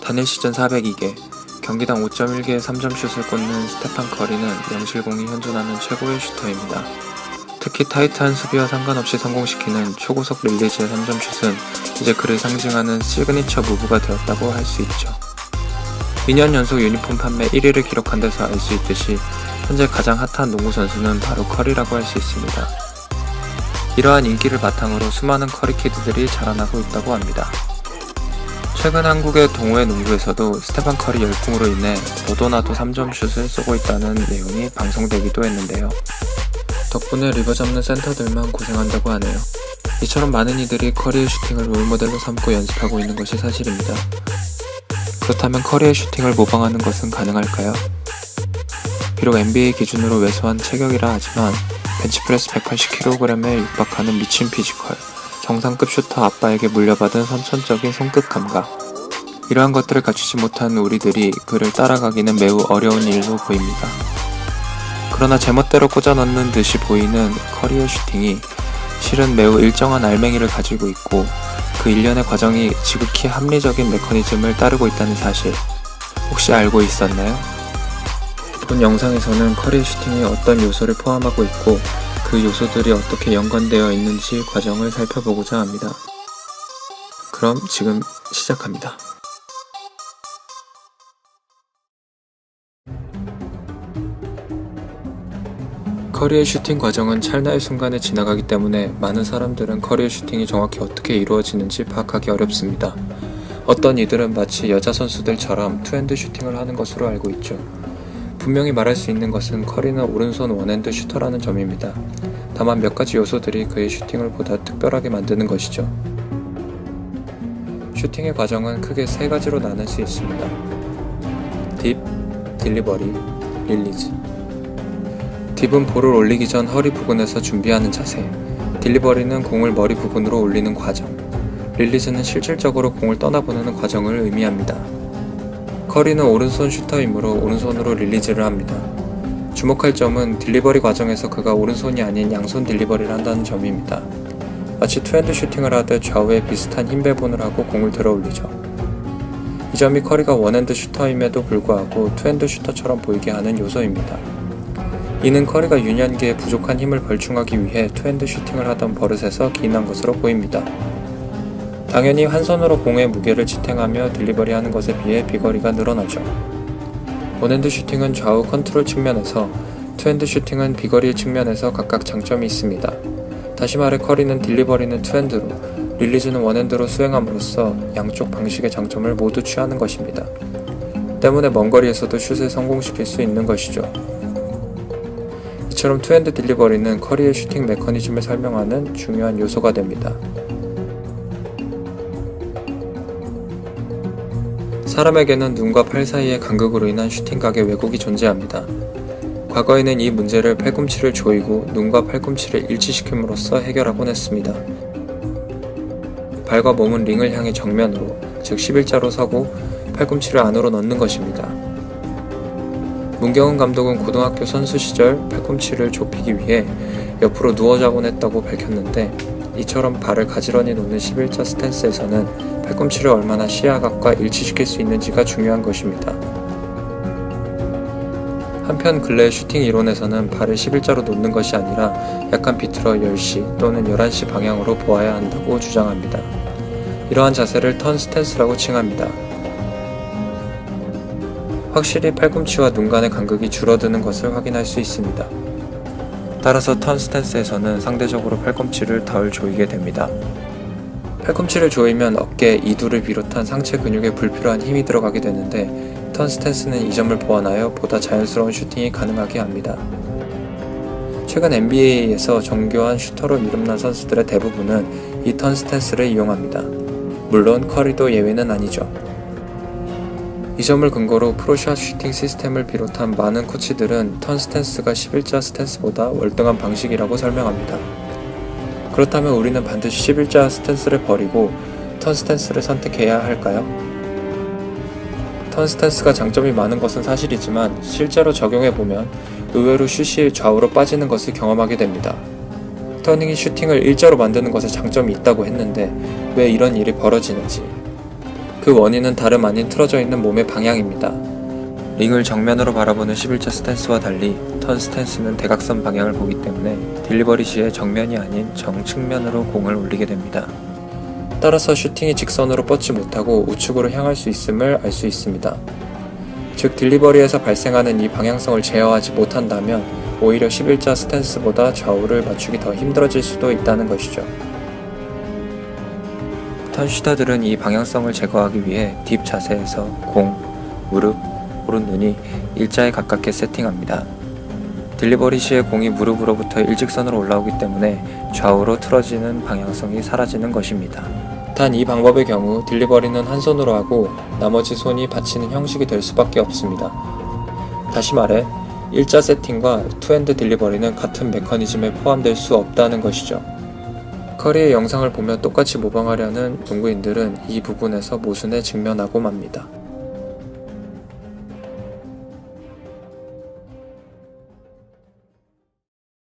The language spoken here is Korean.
단일 시즌 402개, 경기당 5.1개의 3점슛을 꽂는 스테판 커리는 영실공이 현존하는 최고의 슈터입니다. 특히 타이트한 수비와 상관없이 성공시키는 초고속 릴리즈의 3점슛은 이제 그를 상징하는 시그니처 무브가 되었다고 할 수 있죠. 2년 연속 유니폼 판매 1위를 기록한 데서 알 수 있듯이 현재 가장 핫한 농구 선수는 바로 커리라고 할 수 있습니다. 이러한 인기를 바탕으로 수많은 커리 키드들이 자라나고 있다고 합니다. 최근 한국의 동호회 농구에서도 스테판 커리 열풍으로 인해 너도나도 3점슛을 쏘고 있다는 내용이 방송되기도 했는데요. 덕분에 리버 잡는 센터들만 고생한다고 하네요. 이처럼 많은 이들이 커리의 슈팅을 롤모델로 삼고 연습하고 있는 것이 사실입니다. 그렇다면 커리의 슈팅을 모방하는 것은 가능할까요? 비록 NBA 기준으로 왜소한 체격이라 하지만 벤치프레스 180kg에 육박하는 미친 피지컬, 정상급 슈터 아빠에게 물려받은 선천적인 손끝 감각, 이러한 것들을 갖추지 못한 우리들이 그를 따라가기는 매우 어려운 일로 보입니다. 그러나 제멋대로 꽂아넣는 듯이 보이는 커리의 슈팅이 실은 매우 일정한 알맹이를 가지고 있고 그 일련의 과정이 지극히 합리적인 메커니즘을 따르고 있다는 사실, 혹시 알고 있었나요? 본 영상에서는 커리의 슈팅이 어떤 요소를 포함하고 있고 그 요소들이 어떻게 연관되어 있는지 과정을 살펴보고자 합니다. 그럼 지금 시작합니다. 커리의 슈팅 과정은 찰나의 순간에 지나가기 때문에 많은 사람들은 커리의 슈팅이 정확히 어떻게 이루어지는지 파악하기 어렵습니다. 어떤 이들은 마치 여자 선수들처럼 투핸드 슈팅을 하는 것으로 알고 있죠. 분명히 말할 수 있는 것은 커리는 오른손 원핸드 슈터라는 점입니다. 다만 몇 가지 요소들이 그의 슈팅을 보다 특별하게 만드는 것이죠. 슈팅의 과정은 크게 세 가지로 나눌 수 있습니다. 딥, 딜리버리, 릴리즈. 딥은 볼을 올리기 전 허리 부근에서 준비하는 자세, 딜리버리는 공을 머리 부근으로 올리는 과정, 릴리즈는 실질적으로 공을 떠나보내는 과정을 의미합니다. 커리는 오른손 슈터이므로 오른손으로 릴리즈를 합니다. 주목할 점은 딜리버리 과정에서 그가 오른손이 아닌 양손 딜리버리를 한다는 점입니다. 마치 투핸드 슈팅을 하듯 좌우에 비슷한 힘 배분을 하고 공을 들어 올리죠. 이 점이 커리가 원핸드 슈터임에도 불구하고 투핸드 슈터처럼 보이게 하는 요소입니다. 이는 커리가 유년기에 부족한 힘을 벌충하기 위해 투핸드 슈팅을 하던 버릇에서 기인한 것으로 보입니다. 당연히 한 손으로 공의 무게를 지탱하며 딜리버리하는 것에 비해 비거리가 늘어나죠. 원핸드 슈팅은 좌우 컨트롤 측면에서, 투핸드 슈팅은 비거리 측면에서 각각 장점이 있습니다. 다시 말해 커리는 딜리버리는 투핸드로, 릴리즈는 원핸드로 수행함으로써 양쪽 방식의 장점을 모두 취하는 것입니다. 때문에 먼 거리에서도 슛을 성공시킬 수 있는 것이죠. 이처럼 투핸드 딜리버리는 커리의 슈팅 메커니즘을 설명하는 중요한 요소가 됩니다. 사람에게는 눈과 팔 사이의 간극으로 인한 슈팅각의 왜곡이 존재합니다. 과거에는 이 문제를 팔꿈치를 조이고 눈과 팔꿈치를 일치시킴으로써 해결하곤 했습니다. 발과 몸은 링을 향해 정면으로, 즉 11자로 서고 팔꿈치를 안으로 넣는 것입니다. 문경은 감독은 고등학교 선수 시절 팔꿈치를 좁히기 위해 옆으로 누워 자곤 했다고 밝혔는데, 이처럼 발을 가지런히 놓는 11자 스탠스에서는 팔꿈치를 얼마나 시야각과 일치시킬 수 있는지가 중요한 것입니다. 한편 근래 슈팅 이론에서는 발을 11자로 놓는 것이 아니라 약간 비틀어 10시 또는 11시 방향으로 보아야 한다고 주장합니다. 이러한 자세를 턴 스탠스라고 칭합니다. 확실히 팔꿈치와 눈 간의 간극이 줄어드는 것을 확인할 수 있습니다. 따라서 턴 스탠스에서는 상대적으로 팔꿈치를 덜 조이게 됩니다. 팔꿈치를 조이면 어깨, 이두를 비롯한 상체 근육에 불필요한 힘이 들어가게 되는데, 턴 스탠스는 이 점을 보완하여 보다 자연스러운 슈팅이 가능하게 합니다. 최근 NBA에서 정교한 슈터로 이름난 선수들의 대부분은 이 턴 스탠스를 이용합니다. 물론 커리도 예외는 아니죠. 이 점을 근거로 프로샷 슈팅 시스템을 비롯한 많은 코치들은 턴 스탠스가 11자 스탠스보다 월등한 방식이라고 설명합니다. 그렇다면 우리는 반드시 11자 스탠스를 버리고 턴 스탠스를 선택해야 할까요? 턴 스탠스가 장점이 많은 것은 사실이지만 실제로 적용해보면 의외로 슛이 좌우로 빠지는 것을 경험하게 됩니다. 터닝이 슈팅을 일자로 만드는 것에 장점이 있다고 했는데 왜 이런 일이 벌어지는지, 그 원인은 다름 아닌 틀어져 있는 몸의 방향입니다. 링을 정면으로 바라보는 11자 스탠스와 달리 턴 스탠스는 대각선 방향을 보기 때문에 딜리버리 시에 정면이 아닌 정측면으로 공을 올리게 됩니다. 따라서 슈팅이 직선으로 뻗지 못하고 우측으로 향할 수 있음을 알 수 있습니다. 즉 딜리버리에서 발생하는 이 방향성을 제어하지 못한다면 오히려 11자 스탠스보다 좌우를 맞추기 더 힘들어질 수도 있다는 것이죠. 턴슈터들은 이 방향성을 제거하기 위해 딥 자세에서 공, 무릎, 오른눈이 일자에 가깝게 세팅합니다. 딜리버리 시에 공이 무릎으로부터 일직선으로 올라오기 때문에 좌우로 틀어지는 방향성이 사라지는 것입니다. 단 이 방법의 경우 딜리버리는 한 손으로 하고 나머지 손이 받치는 형식이 될 수밖에 없습니다. 다시 말해 일자 세팅과 투핸드 딜리버리는 같은 메커니즘에 포함될 수 없다는 것이죠. 커리의 영상을 보며 똑같이 모방하려는 농구인들은 이 부분에서 모순에 직면하고 맙니다.